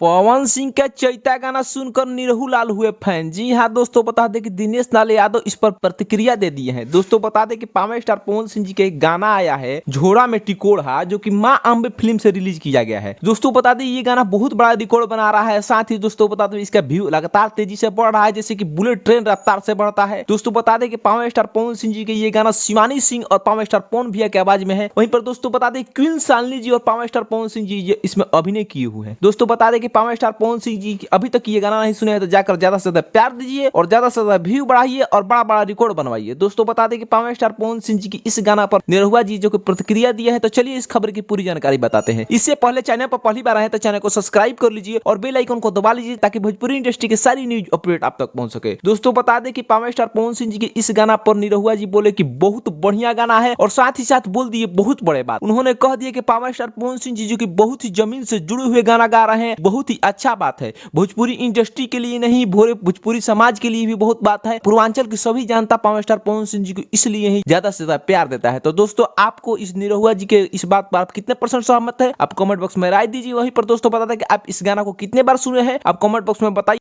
पवन सिंह का चैता गाना सुनकर निरहू लाल हुए फैन। जी हाँ दोस्तों, बता दें कि दिनेश लाल यादव इस पर प्रतिक्रिया दे दिए हैं। दोस्तों बता दें कि पावर स्टार पवन सिंह जी का एक गाना आया है झोड़ा में टिकोड़ा, जो कि माँ अम्बे फिल्म से रिलीज किया गया है। दोस्तों बता दें ये गाना बहुत बड़ा रिकॉर्ड बना रहा है। साथ ही दोस्तों बता दें इसका व्यू लगातार तेजी से बढ़ रहा है, जैसे कि बुलेट ट्रेन रफ्तार से बढ़ता है। दोस्तों बता दें कि पावर स्टार पवन सिंह जी के ये गाना शिवानी सिंह और पावर स्टार पवन भैया की आवाज में है। वहीं पर दोस्तों बता दें क्वीन शालिनी जी और पावर स्टार पवन सिंह जी इसमें अभिनय किए हुए हैं। दोस्तों बता दें कि पावर स्टार पवन सिंह जी अभी तक ये गाना नहीं सुने हैं तो जाकर ज्यादा से ज्यादा प्यार दीजिए और ज्यादा से ज्यादा व्यू बढ़ाइए और बड़ा बड़ा रिकॉर्ड बनवाइए। दोस्तों बता दें कि पावर स्टार पवन सिंह जी की इस गाना पर निरहुआ जी जो कि प्रतिक्रिया दिया है, तो चलिए इस खबर की पूरी जानकारी बताते हैं। इससे पहले चैनल पर पहली बार आए तो चैनल को सब्सक्राइब कर लीजिए और बेल आइकन को दबा लीजिए ताकि भोजपुरी इंडस्ट्री की सारी न्यूज अपडेट आप तक पहुंच सके। दोस्तों बता दें कि पावर स्टार पवन सिंह जी के इस गाना पर निरहुआ जी बोले कि बहुत बढ़िया गाना है और साथ ही साथ बोल दिए बहुत बड़े बात। उन्होंने कह दिया कि पावर स्टार पवन सिंह जी जो कि बहुत ही जमीन से जुड़े हुए गाना गा रहे हैं, बहुत ही अच्छा बात है। भोजपुरी इंडस्ट्री के लिए नहीं, भोजपुरी समाज के लिए भी बहुत बात है। पूर्वांचल की सभी जनता पावर स्टार पवन सिंह जी को इसलिए ही ज्यादा से ज्यादा प्यार देता है। तो दोस्तों आपको इस निरहुआ जी के इस बात पर आप कितने % सहमत है, आप कमेंट बॉक्स में राय दीजिए। वहीं पर दोस्तों बता दें कि आप इस गाना को कितने बार सुने हैं, आप कमेंट बॉक्स में बताइए।